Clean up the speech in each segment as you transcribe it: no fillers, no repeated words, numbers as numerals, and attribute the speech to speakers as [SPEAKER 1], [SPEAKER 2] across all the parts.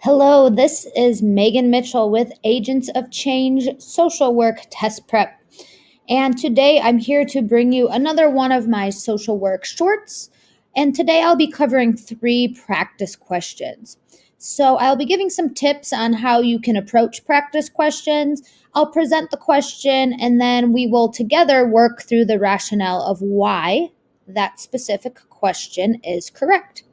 [SPEAKER 1] Hello, this is Megan Mitchell with Agents of Change Social Work Test Prep. And today I'm here to bring you another one of my social work shorts. And today I'll be covering 3 practice questions. So I'll be giving some tips on how you can approach practice questions. I'll present the question and then we will together work through the rationale of why that specific question is correct.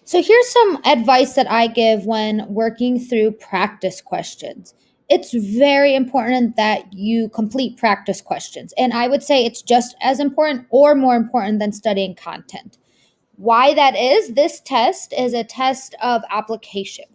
[SPEAKER 1] So here's some advice that I give when working through practice questions. It's very important that you complete practice questions. And I would say it's just as important or more important than studying content. Why that is, this test is a test of application.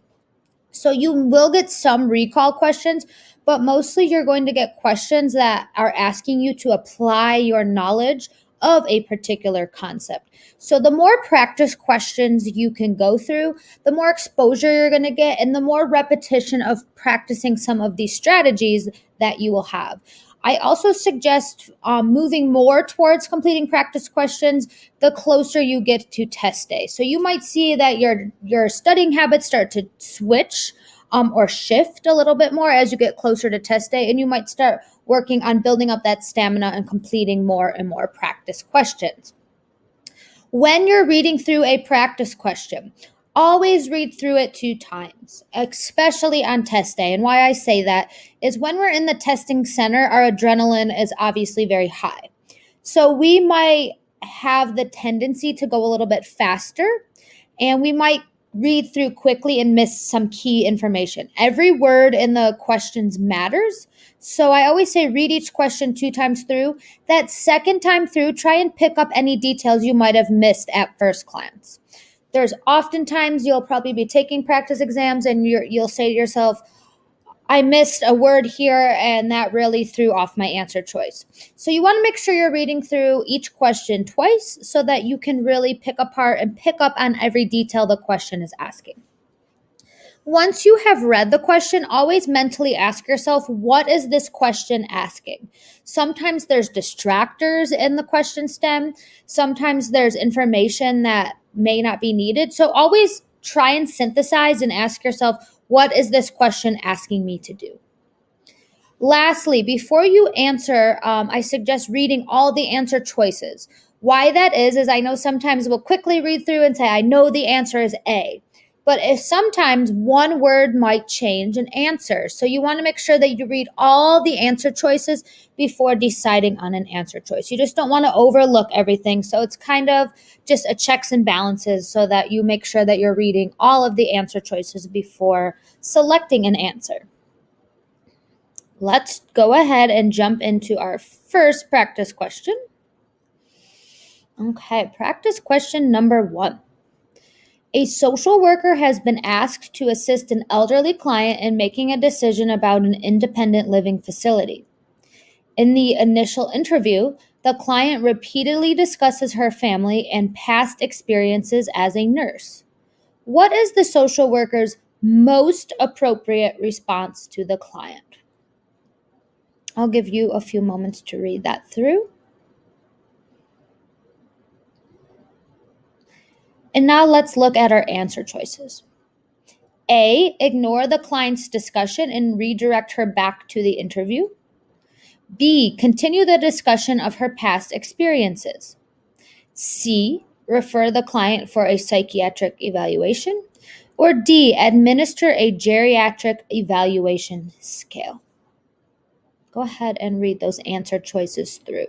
[SPEAKER 1] So you will get some recall questions, but mostly you're going to get questions that are asking you to apply your knowledge of a particular concept. So the more practice questions you can go through, the more exposure you're going to get and the more repetition of practicing some of these strategies that you will have. I also suggest moving more towards completing practice questions the closer you get to test day. So you might see that your studying habits start to switch or shift a little bit more as you get closer to test day, and you might start working on building up that stamina and completing more and more practice questions. When you're reading through a practice question, always read through it 2 times, especially on test day. And why I say that is when we're in the testing center, our adrenaline is obviously very high. So we might have the tendency to go a little bit faster, and we might read through quickly and miss some key information. Every word in the questions matters. So I always say read each question 2 times through. That second time through, try and pick up any details you might have missed at first glance. There's oftentimes you'll probably be taking practice exams and you'll say to yourself, I missed a word here and that really threw off my answer choice. So you want to make sure you're reading through each question twice so that you can really pick apart and pick up on every detail the question is asking. Once you have read the question, always mentally ask yourself, what is this question asking? Sometimes there's distractors in the question stem. Sometimes there's information that may not be needed. So always try and synthesize and ask yourself, what is this question asking me to do? Lastly, before you answer, I suggest reading all the answer choices. Why that is I know sometimes we'll quickly read through and say, I know the answer is A. But if sometimes one word might change an answer. So you want to make sure that you read all the answer choices before deciding on an answer choice. You just don't want to overlook everything. So it's kind of just a checks and balances so that you make sure that you're reading all of the answer choices before selecting an answer. Let's go ahead and jump into our first practice question. Okay, practice question number 1. A social worker has been asked to assist an elderly client in making a decision about an independent living facility. In the initial interview, the client repeatedly discusses her family and past experiences as a nurse. What is the social worker's most appropriate response to the client? I'll give you a few moments to read that through. And now let's look at our answer choices. A, ignore the client's discussion and redirect her back to the interview. B, continue the discussion of her past experiences. C, refer the client for a psychiatric evaluation. Or D, administer a geriatric evaluation scale. Go ahead and read those answer choices through.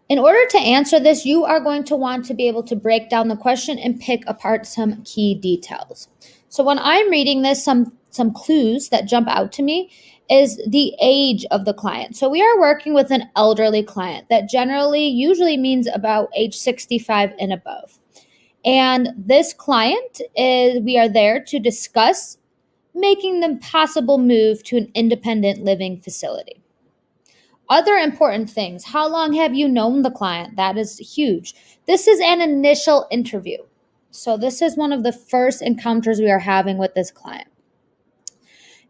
[SPEAKER 1] In order to answer this, you are going to want to be able to break down the question and pick apart some key details. So when I'm reading this, some clues that jump out to me is the age of the client. So we are working with an elderly client that usually means about age 65 and above. And this client we are there to discuss making the possible move to an independent living facility. Other important things. How long have you known the client? That is huge. This is an initial interview. So this is one of the first encounters we are having with this client.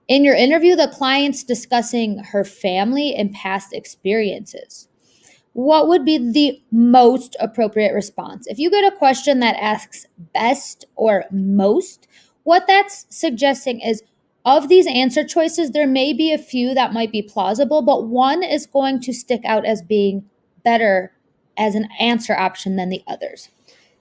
[SPEAKER 1] In your interview, the client's discussing her family and past experiences. What would be the most appropriate response? If you get a question that asks best or most, what that's suggesting is of these answer choices, there may be a few that might be plausible, but one is going to stick out as being better as an answer option than the others.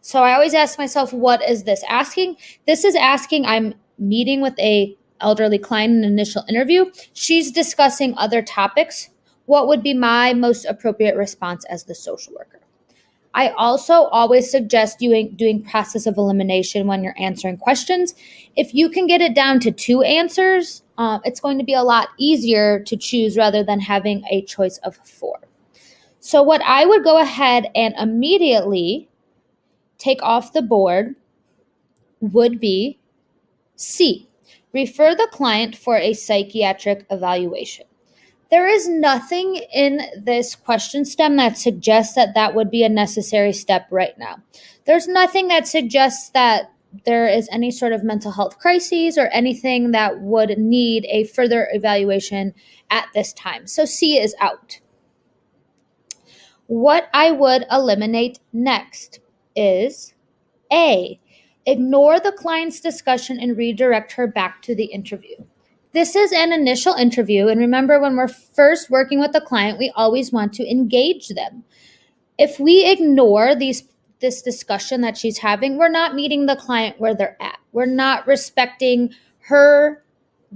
[SPEAKER 1] So I always ask myself, what is this asking? This is asking, I'm meeting with a elderly client in an initial interview. She's discussing other topics. What would be my most appropriate response as the social worker? I also always suggest doing process of elimination when you're answering questions. If you can get it down to 2 answers, it's going to be a lot easier to choose rather than having a choice of 4. So what I would go ahead and immediately take off the board would be C, refer the client for a psychiatric evaluation. There is nothing in this question stem that suggests that that would be a necessary step right now. There's nothing that suggests that there is any sort of mental health crises or anything that would need a further evaluation at this time. So C is out. What I would eliminate next is A, ignore the client's discussion and redirect her back to the interview. This is an initial interview, and remember, when we're first working with the client, we always want to engage them. If we ignore this discussion that she's having, we're not meeting the client where they're at. We're not respecting her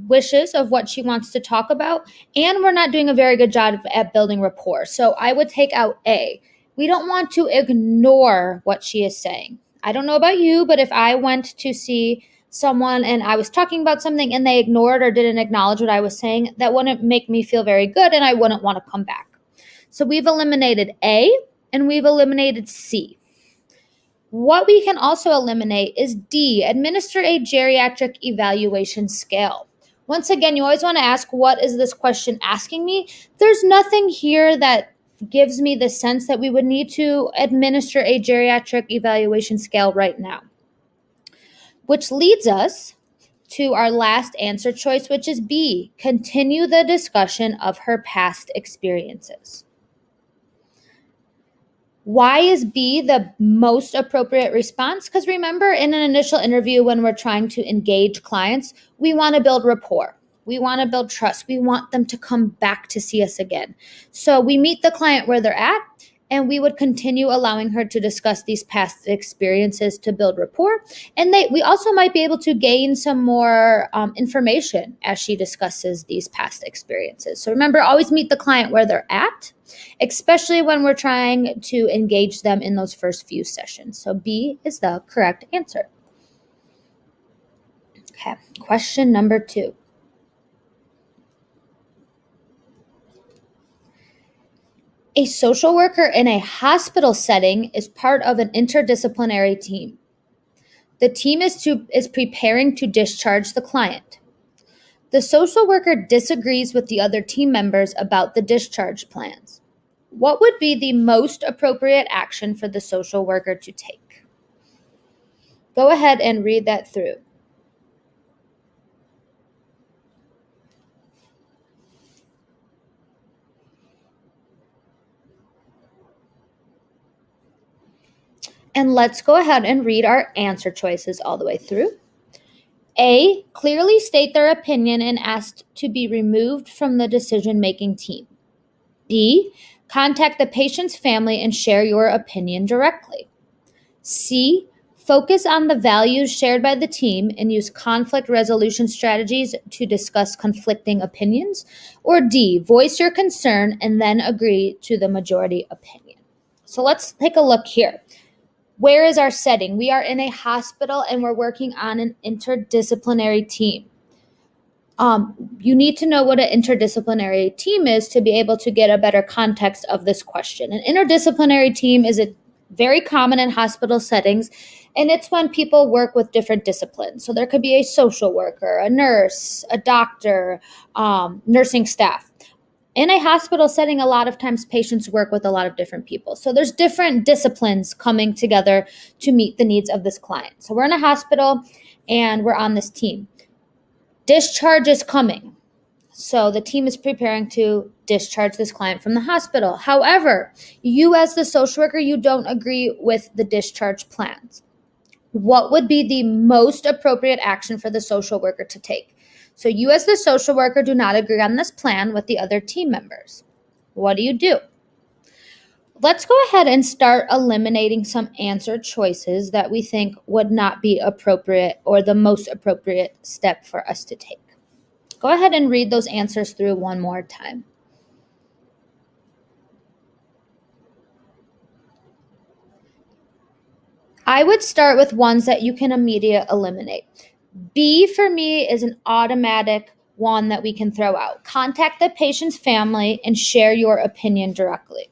[SPEAKER 1] wishes of what she wants to talk about, and we're not doing a very good job at building rapport. So I would take out A. We don't want to ignore what she is saying. I don't know about you, but if I went to see someone and I was talking about something and they ignored or didn't acknowledge what I was saying, that wouldn't make me feel very good and I wouldn't want to come back. So we've eliminated A and we've eliminated C. What we can also eliminate is D, administer a geriatric evaluation scale. Once again, you always want to ask, what is this question asking me? There's nothing here that gives me the sense that we would need to administer a geriatric evaluation scale right now. Which leads us to our last answer choice, which is B, continue the discussion of her past experiences. Why is B the most appropriate response? Because remember, in an initial interview, when we're trying to engage clients, we want to build rapport. We want to build trust. We want them to come back to see us again. So we meet the client where they're at, and we would continue allowing her to discuss these past experiences to build rapport. And we also might be able to gain some more information as she discusses these past experiences. So remember, always meet the client where they're at, especially when we're trying to engage them in those first few sessions. So B is the correct answer. Okay, question number 2. A social worker in a hospital setting is part of an interdisciplinary team. The team is preparing to discharge the client. The social worker disagrees with the other team members about the discharge plans. What would be the most appropriate action for the social worker to take? Go ahead and read that through. And let's go ahead and read our answer choices all the way through. A, clearly state their opinion and ask to be removed from the decision-making team. B, contact the patient's family and share your opinion directly. C, focus on the values shared by the team and use conflict resolution strategies to discuss conflicting opinions. Or D, voice your concern and then agree to the majority opinion. So let's take a look here. Where is our setting? We are in a hospital and we're working on an interdisciplinary team. You need to know what an interdisciplinary team is to be able to get a better context of this question. An interdisciplinary team is very common in hospital settings, and it's when people work with different disciplines. So there could be a social worker, a nurse, a doctor, nursing staff. In a hospital setting, a lot of times patients work with a lot of different people. So there's different disciplines coming together to meet the needs of this client. So we're in a hospital and we're on this team. Discharge is coming. So the team is preparing to discharge this client from the hospital. However, you as the social worker, you don't agree with the discharge plans. What would be the most appropriate action for the social worker to take? So you as the social worker do not agree on this plan with the other team members. What do? Let's go ahead and start eliminating some answer choices that we think would not be appropriate or the most appropriate step for us to take. Go ahead and read those answers through one more time. I would start with ones that you can immediately eliminate. B for me is an automatic one that we can throw out. Contact the patient's family and share your opinion directly.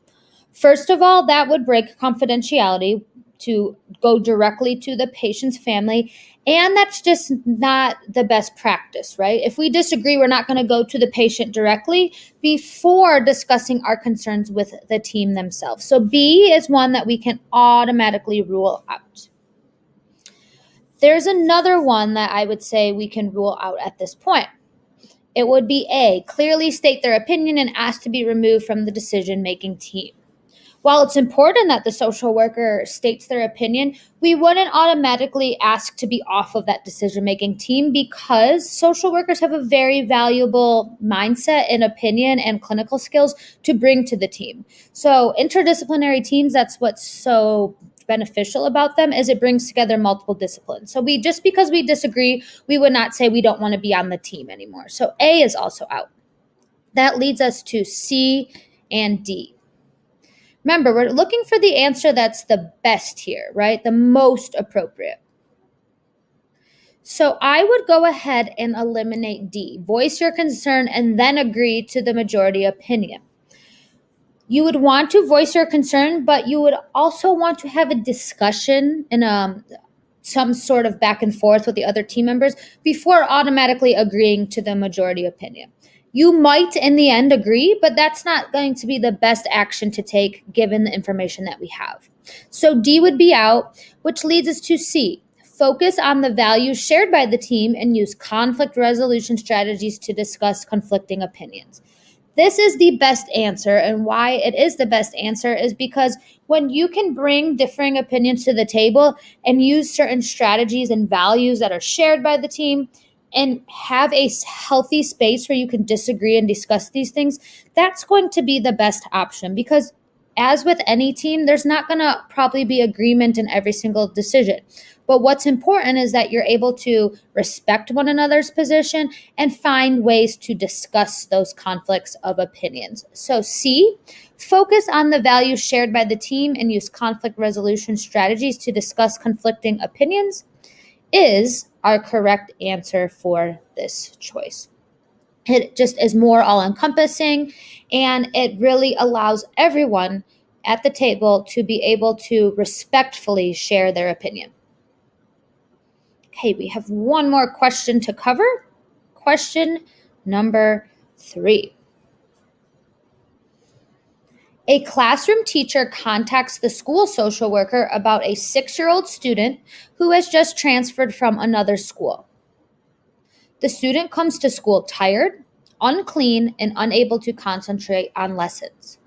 [SPEAKER 1] First of all, that would break confidentiality to go directly to the patient's family, and that's just not the best practice, right? If we disagree, we're not going to go to the patient directly before discussing our concerns with the team themselves. So B is one that we can automatically rule out. There's another one that I would say we can rule out at this point. It would be A, clearly state their opinion and ask to be removed from the decision-making team. While it's important that the social worker states their opinion, we wouldn't automatically ask to be off of that decision-making team because social workers have a very valuable mindset and opinion and clinical skills to bring to the team. So interdisciplinary teams, that's what's so beneficial about them, is it brings together multiple disciplines. So just because we disagree, we would not say we don't want to be on the team anymore. So A is also out. That leads us to C and D. Remember, we're looking for the answer that's the best here, right? The most appropriate. So I would go ahead and eliminate D. Voice your concern and then agree to the majority opinion. You would want to voice your concern, but you would also want to have a discussion and some sort of back and forth with the other team members before automatically agreeing to the majority opinion. You might in the end agree, but that's not going to be the best action to take given the information that we have. So D would be out, which leads us to C. Focus on the values shared by the team and use conflict resolution strategies to discuss conflicting opinions. This is the best answer, and why it is the best answer is because when you can bring differing opinions to the table and use certain strategies and values that are shared by the team and have a healthy space where you can disagree and discuss these things, that's going to be the best option because as with any team, there's not going to probably be agreement in every single decision. But what's important is that you're able to respect one another's position and find ways to discuss those conflicts of opinions. So C, focus on the values shared by the team and use conflict resolution strategies to discuss conflicting opinions is our correct answer for this choice. It just is more all-encompassing, and it really allows everyone at the table to be able to respectfully share their opinion. Okay, we have one more question to cover. Question number 3. A classroom teacher contacts the school social worker about a 6-year-old student who has just transferred from another school. The student comes to school tired, unclean, and unable to concentrate on lessons.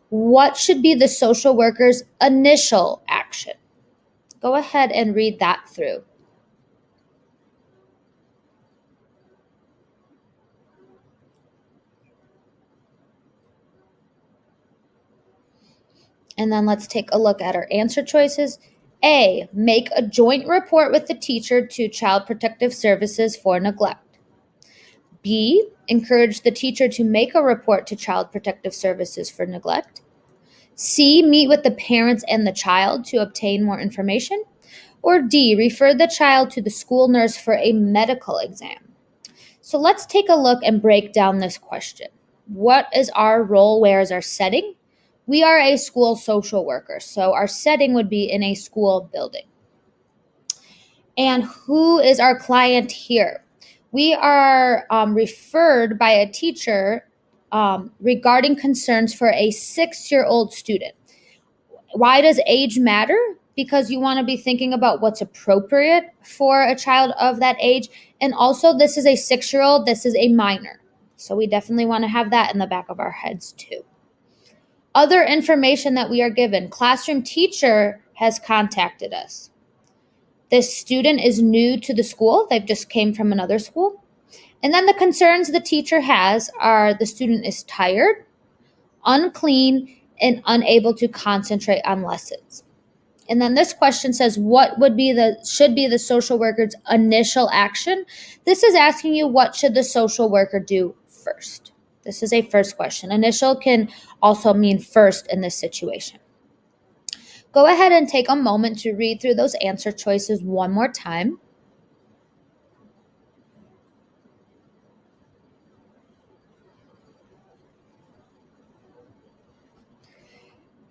[SPEAKER 1] What should be the social worker's initial action? Go ahead and read that through. And then let's take a look at our answer choices. A, make a joint report with the teacher to Child Protective Services for neglect. B, encourage the teacher to make a report to Child Protective Services for neglect. C, meet with the parents and the child to obtain more information. Or D, refer the child to the school nurse for a medical exam. So let's take a look and break down this question. What is our role? Where is our setting? We are a school social worker, so our setting would be in a school building. And who is our client here? We are referred by a teacher regarding concerns for a 6-year-old student. Why does age matter? Because you want to be thinking about what's appropriate for a child of that age. And also, this is a 6-year-old, this is a minor. So we definitely want to have that in the back of our heads too. Other information that we are given: classroom teacher has contacted us. This student is new to the school. They've just came from another school. And then the concerns the teacher has are the student is tired, unclean, and unable to concentrate on lessons. And then this question says, what should be the social worker's initial action? This is asking you, what should the social worker do first? This is a first question. Initial can also mean first in this situation. Go ahead and take a moment to read through those answer choices one more time.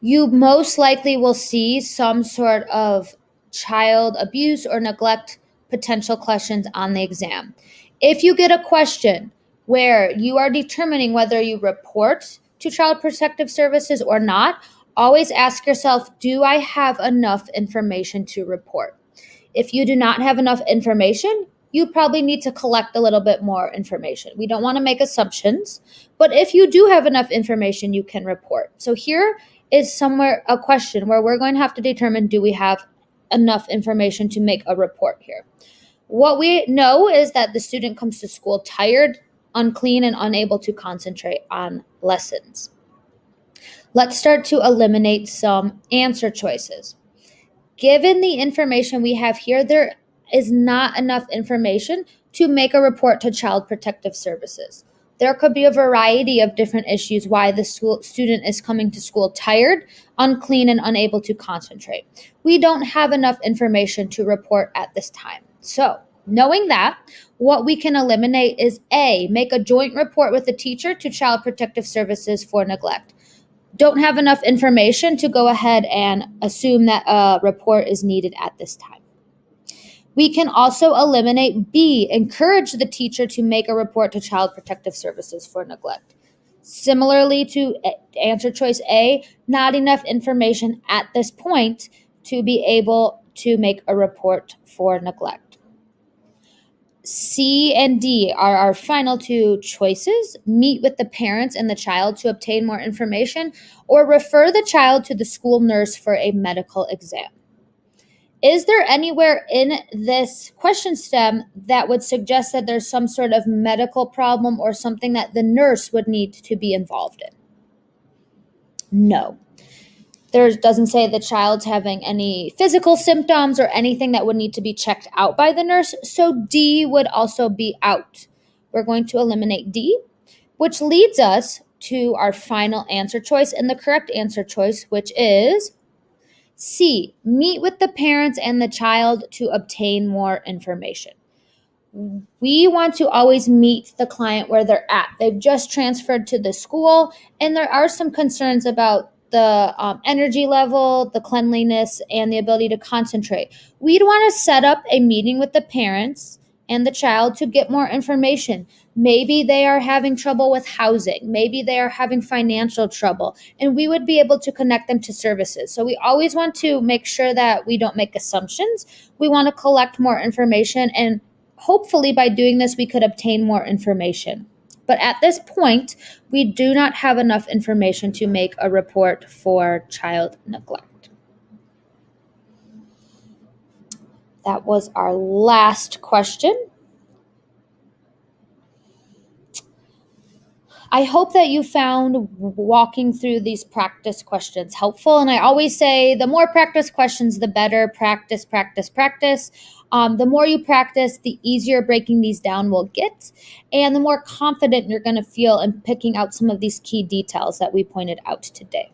[SPEAKER 1] You most likely will see some sort of child abuse or neglect potential questions on the exam. If you get a question where you are determining whether you report to Child Protective Services or not, always ask yourself, do I have enough information to report? If you do not have enough information, you probably need to collect a little bit more information. We don't want to make assumptions, but if you do have enough information, you can report. So here is somewhere a question where we're going to have to determine, do we have enough information to make a report here? What we know is that the student comes to school tired, unclean, and unable to concentrate on lessons. Let's start to eliminate some answer choices. Given the information we have here, there is not enough information to make a report to Child Protective Services. There could be a variety of different issues why the student is coming to school tired, unclean, and unable to concentrate. We don't have enough information to report at this time. So, knowing that, what we can eliminate is A, make a joint report with the teacher to Child Protective Services for neglect. Don't have enough information to go ahead and assume that a report is needed at this time. We can also eliminate B, encourage the teacher to make a report to Child Protective Services for neglect. Similarly to answer choice A, not enough information at this point to be able to make a report for neglect. C and D are our final two choices. Meet with the parents and the child to obtain more information, or refer the child to the school nurse for a medical exam. Is there anywhere in this question stem that would suggest that there's some sort of medical problem or something that the nurse would need to be involved in? No. There doesn't say the child's having any physical symptoms or anything that would need to be checked out by the nurse, so D would also be out. We're going to eliminate D, which leads us to our final answer choice and the correct answer choice, which is C, meet with the parents and the child to obtain more information. We want to always meet the client where they're at. They've just transferred to the school, and there are some concerns about the energy level, the cleanliness, and the ability to concentrate. We'd want to set up a meeting with the parents and the child to get more information. Maybe they are having trouble with housing. Maybe they are having financial trouble, and we would be able to connect them to services. So we always want to make sure that we don't make assumptions. We want to collect more information, and hopefully by doing this, we could obtain more information. But at this point, we do not have enough information to make a report for child neglect. That was our last question. I hope that you found walking through these practice questions helpful. And I always say the more practice questions, the better. Practice, practice, practice. The more you practice, the easier breaking these down will get, and the more confident you're going to feel in picking out some of these key details that we pointed out today.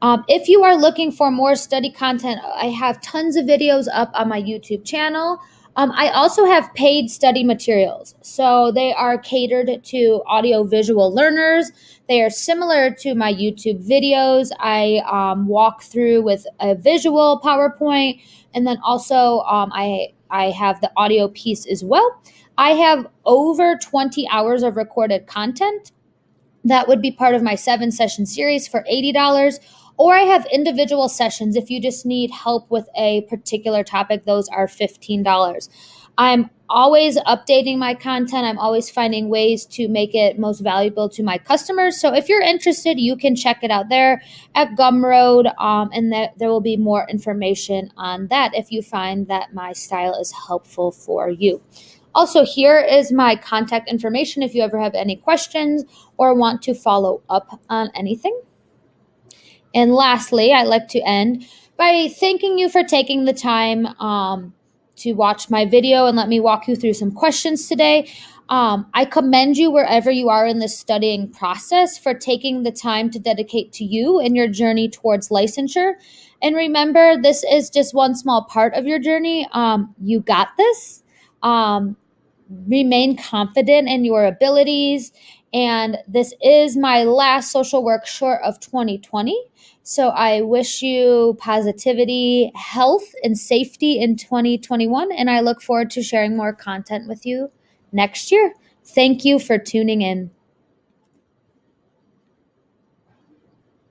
[SPEAKER 1] If you are looking for more study content, I have tons of videos up on my YouTube channel. I also have paid study materials. So they are catered to audio-visual learners. They are similar to my YouTube videos. I walk through with a visual PowerPoint, and then also I have the audio piece as well. I have over 20 hours of recorded content. That would be part of my 7-session series for $80. Or I have individual sessions if you just need help with a particular topic. Those are $15. I'm always updating my content. I'm always finding ways to make it most valuable to my customers. So if you're interested, you can check it out there at Gumroad, and there will be more information on that if you find that my style is helpful for you. Also, here is my contact information if you ever have any questions or want to follow up on anything. And lastly, I'd like to end by thanking you for taking the time to watch my video and let me walk you through some questions today. I commend you wherever you are in the studying process for taking the time to dedicate to you and your journey towards licensure. And remember, this is just one small part of your journey. You got this. Remain confident in your abilities. And this is my last social work short of 2020. So I wish you positivity, health, and safety in 2021. And I look forward to sharing more content with you next year. Thank you for tuning in.